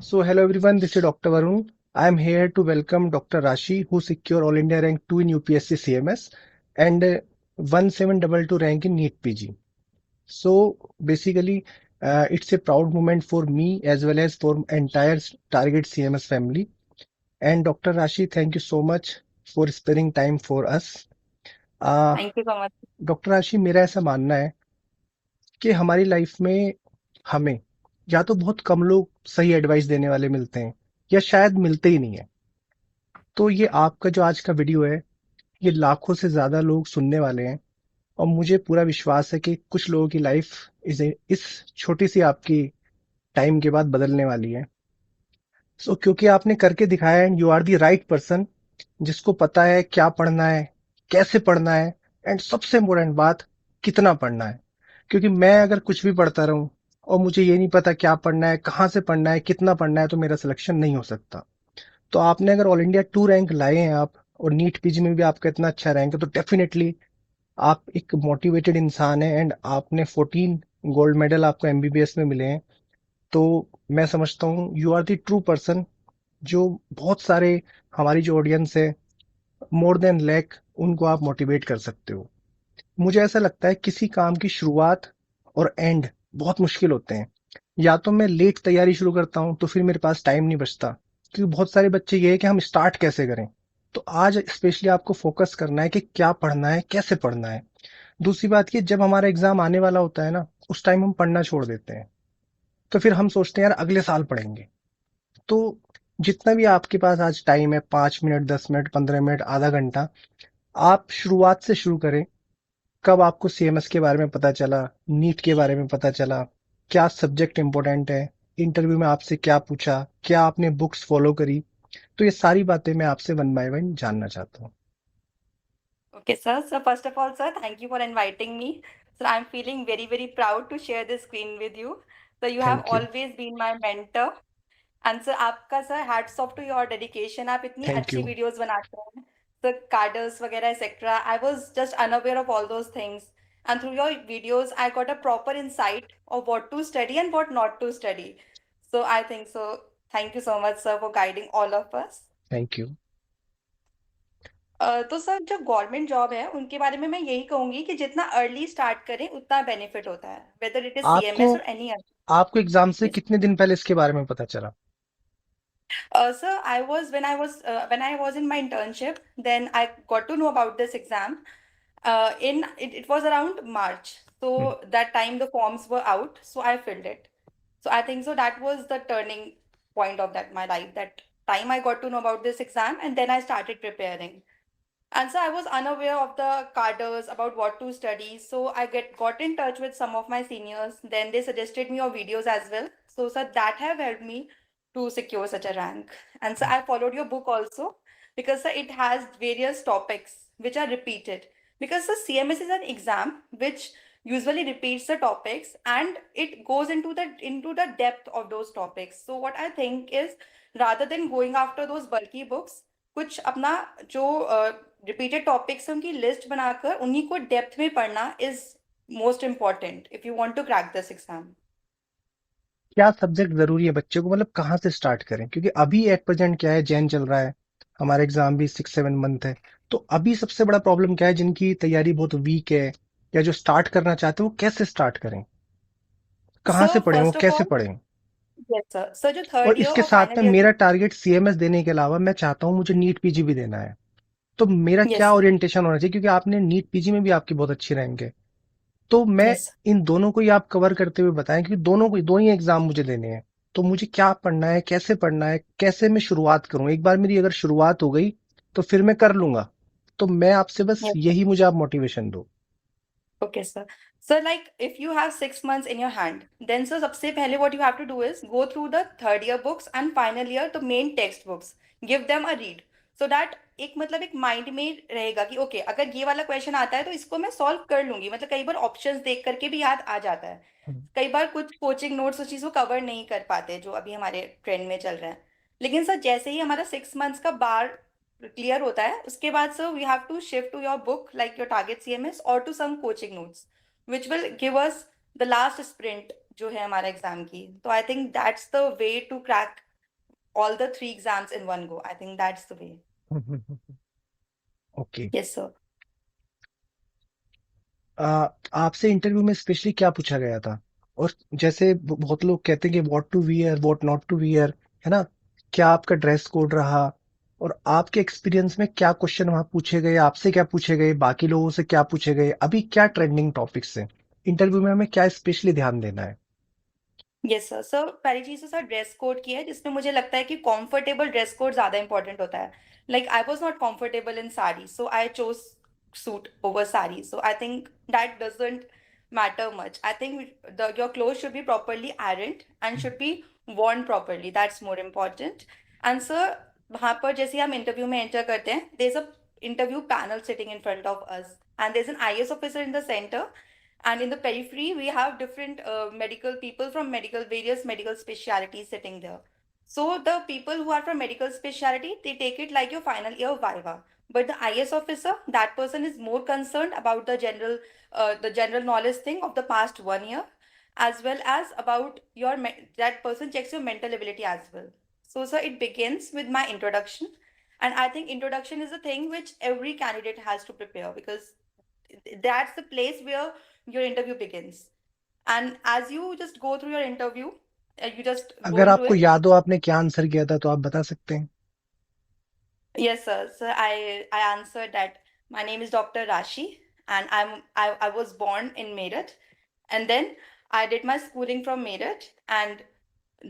So, hello everyone, this is Dr. Varun. I am here to welcome Dr. Rashi, who secured All India Rank 2 in UPSC CMS and 1722 rank in NEET PG. So, basically, it's a proud moment for me as well as for entire Target CMS family. And Dr. Rashi, thank you so much for sparing time for us. Thank you so much. Doctor राशि, मेरा ऐसा मानना है कि हमारी life में हमें या तो बहुत कम लोग सही एडवाइस देने वाले मिलते हैं या शायद मिलते ही नहीं है। तो ये आपका जो आज का वीडियो है, ये लाखों से ज़्यादा लोग सुनने वाले हैं और मुझे पूरा विश्वास है कि कुछ लोगों की लाइफ इस छोटी सी आपकी टाइम के बाद बदलने वाली है। सो क्योंकि आपने करके दिखाया है and you are the right person जिसको पता है क्या पढ़ना है, कैसे पढ़ना है एंड सबसे इम्पोर्टेंट बात, कितना पढ़ना है। क्योंकि मैं अगर कुछ भी पढ़ता रहूं और मुझे ये नहीं पता क्या पढ़ना है, कहाँ से पढ़ना है, कितना पढ़ना है, तो मेरा सिलेक्शन नहीं हो सकता। तो आपने अगर ऑल इंडिया 2 रैंक लाए हैं आप और नीट पीजी में भी आपका इतना अच्छा रैंक है, तो डेफिनेटली आप एक मोटिवेटेड इंसान है एंड आपने 14 गोल्ड मेडल आपको एमबीबीएस में मिले हैं। तो मैं समझता हूँ you are the true person जो बहुत सारे हमारी जो ऑडियंस है, मोर देन लैक, उनको आप मोटिवेट कर सकते हो। मुझे ऐसा लगता है किसी काम की शुरुआत और एंड बहुत मुश्किल होते हैं। या तो मैं लेट तैयारी शुरू करता हूँ तो फिर मेरे पास टाइम नहीं बचता, क्योंकि बहुत सारे बच्चे ये है कि हम स्टार्ट कैसे करें। तो आज स्पेशली आपको फोकस करना है कि क्या पढ़ना है, कैसे पढ़ना है। दूसरी बात ये, जब हमारा एग्जाम आने वाला होता है ना, उस टाइम हम पढ़ना छोड़ देते हैं। तो फिर हम सोचते हैं यार अगले साल पढ़ेंगे। तो जितना भी आपके पास आज टाइम है, 5 मिनट, 10 मिनट, 15 मिनट, आधा घंटा, आप शुरुआत से शुरू करें। कब आपको सीएमएस के बारे में पता चला, नीट के बारे में पता चला, क्या सब्जेक्ट इंपॉर्टेंट है, इंटरव्यू में आपसे क्या पूछा, क्या आपने बुक्स फॉलो करी। तो ये सारी बातें मैं आपसे वन बाय वन जानना चाहता हूँ। Okay, sir. So first of all, sir, thank you for inviting me. So I'm feeling very, very proud to share this screen with you. So you have thank you. always been my mentor. And sir, आपका sir hats off to your dedication. आप इतनी thank अच्छी you. videos बनाते हैं. The carders वगैरह etc. I was just unaware of all those things. And through your videos, I got a proper insight of what to study and what not to study. So I think so. Thank you so much, sir, for guiding all of us. Thank you. तो sir जो government job है उनके बारे में मैं यही कहूंगी कि जितना अर्ली स्टार्ट करें उतना बेनिफिट होता है वेदर इट इज आपको सीएमएस और एनी आपको एग्जाम से अदर। कितने दिन पहले इसके बारे में पता चला? Sir, I was when I was in my internship, then I got to know about this exam. It was around March, hmm. so that time the forms were out, so I filled it. So I think so that was the turning point of that my life. That time I got to know about this exam, and then I started preparing. And so I was unaware of the cadres about what to study. So I got in touch with some of my seniors. Then they suggested me your videos as well. So sir, that have helped me to secure such a rank. And so I followed your book also because sir, it has various topics which are repeated. Because the CMS is an exam which usually repeats the topics and it goes into the depth of those topics. So what I think is rather than going after those bulky books, कुछ अपना जो repeated topics है उनकी list बनाकर उन्हीं को depth में पढ़ना is most important if you want to crack this exam. क्या सब्जेक्ट जरूरी है बच्चे को, मतलब कहाँ से स्टार्ट करें? क्योंकि अभी एट प्रेजेंट क्या है, जैन चल रहा है, हमारा एग्जाम भी 6-7 मंथ है। तो अभी सबसे बड़ा प्रॉब्लम क्या है, जिनकी तैयारी बहुत वीक है या जो स्टार्ट करना चाहते हैं, वो कैसे स्टार्ट करें, कहाँ से सर पढ़ें, वो फर्स्ट ऑफ कैसे ऑल, पढ़ें? यस सर, सर जो और थर्ड ईयर इसके और साथ में फाइनल ईयर मेरा की। टारगेट सीएमएस देने के अलावा मैं चाहता हूँ मुझे नीट पीजी भी देना है। तो मेरा यस क्या सर। ओरिएंटेशन होना चाहिए, क्योंकि आपने नीट पीजी में भी आपकी बहुत अच्छी रैंक है। तो मैं यस इन दोनों को ही आप कवर करते हुए बताएं, क्योंकि दो ही एग्जाम मुझे देने हैं। तो मुझे क्या पढ़ना है, कैसे पढ़ना है, कैसे मैं शुरुआत करूं। एक बार मेरी अगर शुरुआत हो गई तो फिर मैं कर लूंगा। तो मैं आपसे बस यस यही, मुझे आप मोटिवेशन दो। Okay sir. Sir like if you have 6 months in your hand, then sir सबसे पहले what you have to do is go through the third year books and final year the main text books, give them a read, so that एक मतलब एक mind में रहेगा कि okay अगर ये वाला क्वेश्चन आता है तो इसको मैं सॉल्व कर लूंगी। मतलब कई बार ऑप्शंस देख करके भी याद आ जाता है। कई बार कुछ कोचिंग नोट्स उस चीज को कवर नहीं कर पाते जो अभी हमारे ट्रेंड में चल रहा है। लेकिन सर जैसे ही हमारा 6 months का बार क्लियर होता है उसके बाद sir we have to shift to your book like your target CMS और to some coaching notes which will give us the last sprint जो है हमारा एग्जाम की। तो I think that's the way to crack all the three exams in one go. I think that's the way. Okay. Yes, sir. आपसे interview में specially क्या पूछा गया था? और जैसे बहुत लोग कहते हैं कि what to wear what not to wear, है ना? क्या आपका ड्रेस कोड रहा? और आपके एक्सपीरियंस में क्या क्वेश्चन वहां पूछे गए, आपसे क्या पूछे गए, बाकी लोगों से क्या पूछे गए, अभी क्या ट्रेंडिंग टॉपिक्स है इंटरव्यू में, हमें क्या स्पेशली ध्यान देना है? Yes sir. सर पहली चीज़ तो सर ड्रेस कोड की है, जिसमें मुझे लगता है कि कंफर्टेबल ड्रेस कोड ज़्यादा इंपॉर्टेंट होता है। Like I was not comfortable in sari, so I chose suit over sari, so I think that doesn't matter much. I think the your cloth should be properly ironed and should be worn properly, that's more important. And sir, वहाँ पर जैसे हम interview में enter करते हैं, there is a interview panel sitting in front of us and there is an IAS officer in the centre, and in the periphery we have different medical people from medical various medical specialties sitting there. So the people who are from medical specialty, they take it like your final year viva, but the IS officer, that person is more concerned about the general knowledge thing of the past 1 year, as well as about that person checks your mental ability as well. So sir, it begins with my introduction, and I think introduction is a thing which every candidate has to prepare, because that's the place where your interview begins. And as you just go through your interview, you just go अगर into आपको it. याद हो आपने क्या answer किया था तो आप बता सकते हैं। Yes, sir. So I answered that my name is Dr. Rashi, and I was born in Meerut, and then I did my schooling from Meerut, and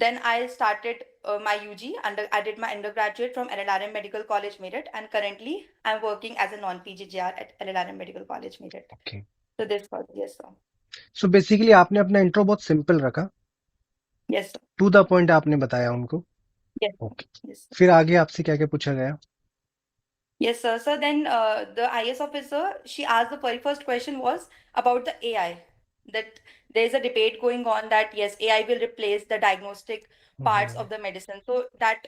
then I started my UG under I did my undergraduate from LLRM Medical College Meerut, and currently I'm working as a non-PGGR at LLRM Medical College Meerut. Okay. So this was, yes, sir. So basically आपने अपना intro बहुत simple रखा, Yes, sir. To the point आपने बताया उनको। Yes, sir. Okay. Yes, sir. फिर आगे आपसे क्या क्या पूछा gaya? Yes, sir. So then the IS officer, she asked, the very first question was about the AI. That there's a debate going on that yes, AI will replace the diagnostic parts of the medicine. So that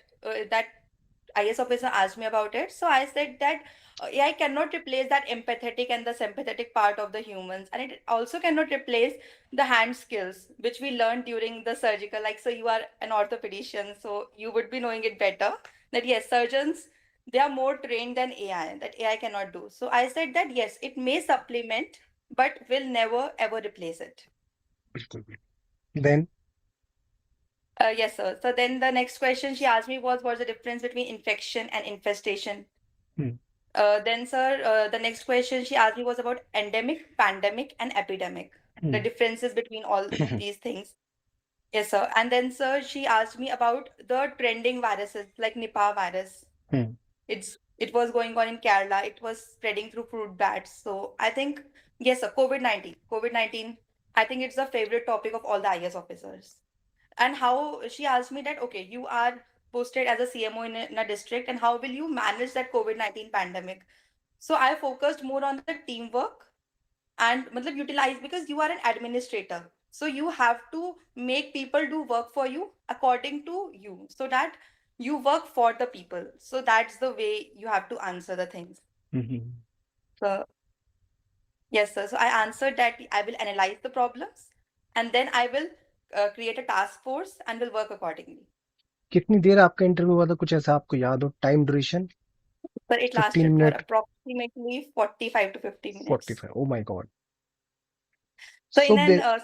IS officer asked me about it. So I said that AI cannot replace that empathetic and the sympathetic part of the humans, and it also cannot replace the hand skills which we learned during the surgical. Like, so you are an orthopedician, so you would be knowing it better. That yes, surgeons, they are more trained than AI. That AI cannot do. So I said that yes, it may supplement, but will never ever replace it. बिल्कुल भी। Then Yes, sir. So then the next question she asked me was, what's the difference between infection and infestation? hmm, Then, sir, the next question she asked me was about endemic, pandemic, and epidemic. The hmm, differences between all these things. Yes, sir. And then, sir, she asked me about the trending viruses like Nipah virus. hmm. It was going on in Kerala. It was spreading through fruit bats. So I think yes, sir. COVID-19. COVID-19. I think it's the favorite topic of all the IS officers. And how she asked me that, okay, you are posted as a CMO in a district, and how will you manage that COVID-19 pandemic? So I focused more on the teamwork and matlab, utilize, because you are an administrator. So you have to make people do work for you according to you, so that you work for the people. So that's the way you have to answer the things. Mhm. So yes, sir. So I answered that I will analyze the problems, and then I will create a task force and will work accordingly. कितनी देर आपका interview हुआ था, कुछ ऐसा आपको याद हो? Time duration? But it 15 lasted for minute? approximately 45 to 50 minutes. 45? Oh my God. So so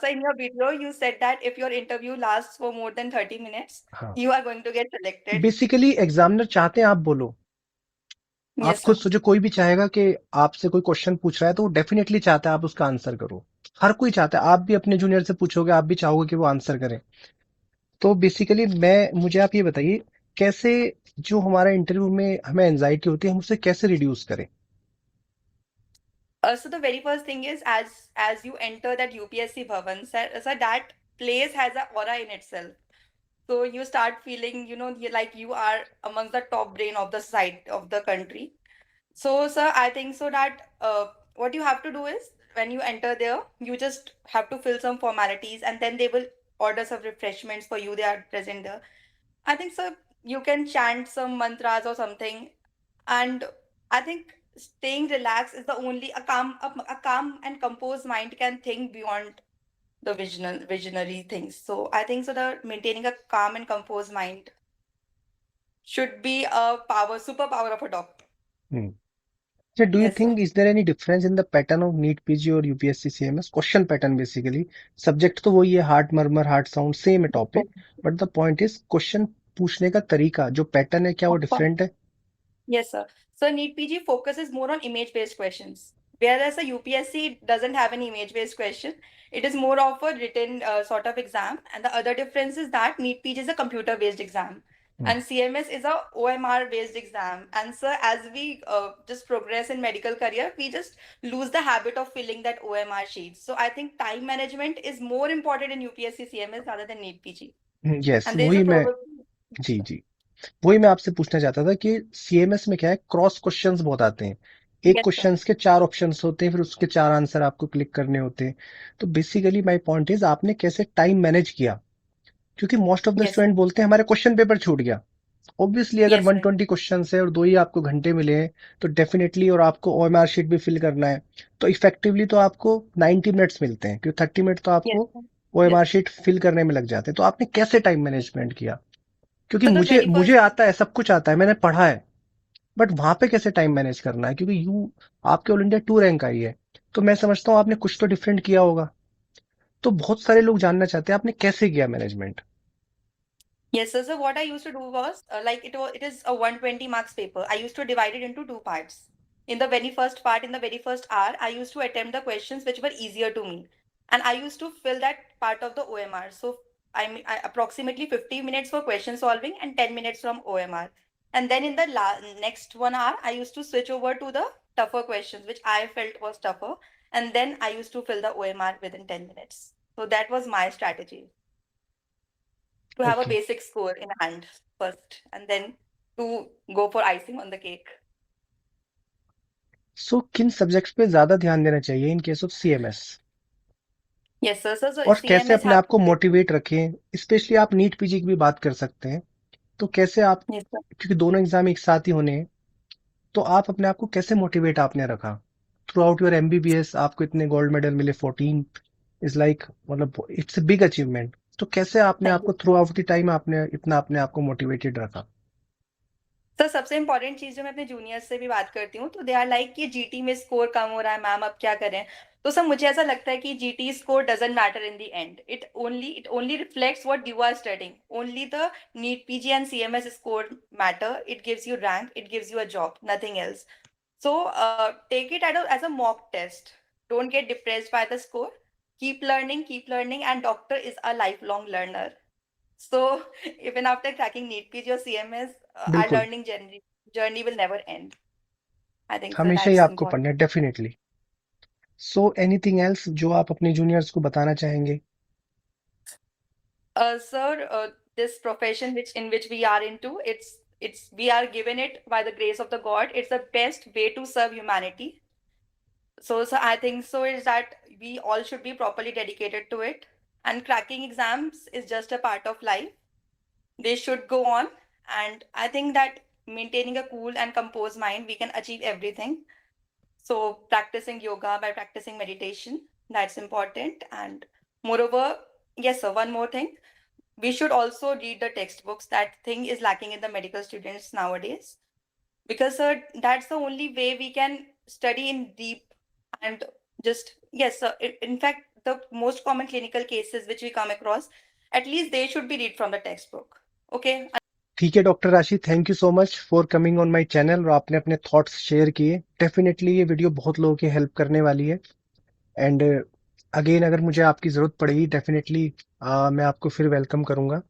so in your video, you said that if your interview lasts for more than 30 minutes, हाँ, you are going to get selected. Basically examiner चाहते हैं आप बोलो। आप Yes, खुद sir. सोचो, कोई भी चाहेगा कि आपसे कोई क्वेश्चन पूछ रहा है तो वो डेफिनेटली चाहता है आप उसका आंसर करो। हर कोई चाहता है, आप भी अपने जूनियर से पूछोगे, आप भी चाहोगे कि वो आंसर करे। तो बेसिकली मुझे आप ये बताइए, कैसे जो हमारा इंटरव्यू में हमें एंजाइटी होती है, हम उसे कैसे रिड्यूस करें? So the very first thing is, as you enter that UPSC Bhavan, sir, that place has an aura in itself. So you start feeling, like you are amongst the top brain of the side of the country. So, sir, I think so that what you have to do is, when you enter there, you just have to fill some formalities, and then they will order some refreshments for you. They are present there. I think, sir, you can chant some mantras or something, and I think staying relaxed is the only a calm and composed mind can think beyond the visionary things. So I think so that maintaining a calm and composed mind. should be a power, superpower of a doctor. Hmm. So do you Yes, sir. think is there any difference in the pattern of NEET PG और UPSC CMS? Question pattern basically, subject तो वही है, heart murmur heart sound same है topic, but the point is question पूछने का तरीका जो pattern है क्या वो Of course. डिफरेंट है? Yes, sir. So NEET PG focuses more on image-based questions, whereas a UPSC doesn't have an image-based question. It is more of a written sort of exam. And the other difference is that NEET PG is a computer-based exam, Hmm. and CMS is a OMR-based exam. And so as we just progress in medical career, we just lose the habit of filling that OMR sheet. So I think time management is more important in UPSC CMS rather than NEET PG. Yes, And there's a probably. जी जी वही मैं आपसे पूछना चाहता था कि CMS में क्या है, क्रॉस क्वेश्चंस बहुत आते हैं। एक Yes, sir. क्वेश्चंस के चार ऑप्शंस होते हैं, फिर उसके चार आंसर आपको क्लिक करने होते हैं। तो बेसिकली माय पॉइंट इज आपने कैसे टाइम मैनेज किया, क्योंकि most of the Yes, student बोलते हैं हमारे क्वेश्चन पेपर छूट गया। ऑब्वियसली अगर yes, sir. 120 क्वेश्चन है और दो ही आपको घंटे मिले हैं तो डेफिनेटली, और आपको ओएमआर शीट भी फिल करना है, तो इफेक्टिवली तो आपको 90 मिनट्स मिलते हैं, क्योंकि 30 मिनट तो Yes, आपको sir. Yes. OMR sheet fill करने में लग जाते हैं। तो आपने कैसे टाइम मैनेजमेंट किया? क्योंकि So the मुझे very मुझे first. आता है, सब कुछ आता है, मैंने पढ़ा है, बट वहां पे कैसे टाइम मैनेज करना है, क्योंकि यू आपके ऑल इंडिया 2 रैंक आई है, तो मैं समझता हूँ आपने कुछ तो डिफरेंट किया होगा। तो बहुत सारे लोग जानना चाहते हैं आपने कैसे किया management. Yes, sir. So what I used to do was like it is a 120 marks paper. I used to divide it into two parts. In the very first part, in the very first hour, I used to attempt the questions which were easier to me, and I used to fill that part of the OMR. So I approximately 50 minutes for question solving and 10 minutes from OMR. And then in the next 1 hour, I used to switch over to the tougher questions, which I felt was tougher. And then I used to fill the OMR within 10 minutes. So that was my strategy, to have a okay, basic score in hand first and then to go for icing on the cake. सो किन subjects पे ज्यादा ध्यान देना चाहिए in case of CMS, Yes, sir. So और कैसे CMS अपने have आप to को be. मोटिवेट रखें? स्पेशली आप नीट पीजी की भी बात कर सकते हैं, तो कैसे आप, Yes, sir. क्योंकि दोनों एग्जाम एक साथ ही होने हैं, तो आप अपने आप को कैसे मोटिवेट आपने रखा थ्रू आउट योर एमबीबीएस? आपको इतने गोल्ड मेडल मिले, 14 इज लाइक, मतलब इट्स अ बिग अचीवमेंट। तो कैसे आपने Thank आपको you. Through out the time आपने इतना अपने आप को मोटिवेटेड रखा? सर सबसे इंपॉर्टेंट चीज जो मैं अपने जूनियर्स से भी बात करती हूँ तो दे आर लाइक कि जीटी में स्कोर कम हो रहा है मैम, अब क्या करें? तो सर मुझे ऐसा लगता है कि GT score doesn't matter in the end, it only reflects what you are studying, only the NEET PG and CMS score matter, it gives you rank, it gives you a job, nothing else. So take it as a mock test. Don't get depressed by the score. Keep learning, and doctor is a lifelong learner. So even after cracking NEET PG or CMS, our बिल्कुल, learning journey will never end. I think so. हमेशा ही That's आपको important. पढ़ना है definitely. So anything else जो आप अपने juniors को बताना चाहेंगे? Sir, this profession which we are into, it's we are given it by the grace of the God. It's the best way to serve humanity. So I think so is that we all should be properly dedicated to it. And cracking exams is just a part of life. They should go on. And I think that maintaining a cool and composed mind, we can achieve everything. So practicing yoga by practicing meditation, that's important. And moreover, yes, sir, one more thing. We should also read the textbooks. That thing is lacking in the medical students nowadays, because that's the only way we can study in deep. And just yes, in fact the most common clinical cases which we come across, at least they should be read from the textbook. Okay. ठीक है doctor राशि, thank you so much for coming on my channel, और आपने अपने thoughts share किए। Definitely ये video बहुत लोगों की हेल्प करने वाली है। एंड अगेन अगर मुझे आपकी ज़रूरत पड़ेगी डेफिनेटली मैं आपको फिर वेलकम करूंगा।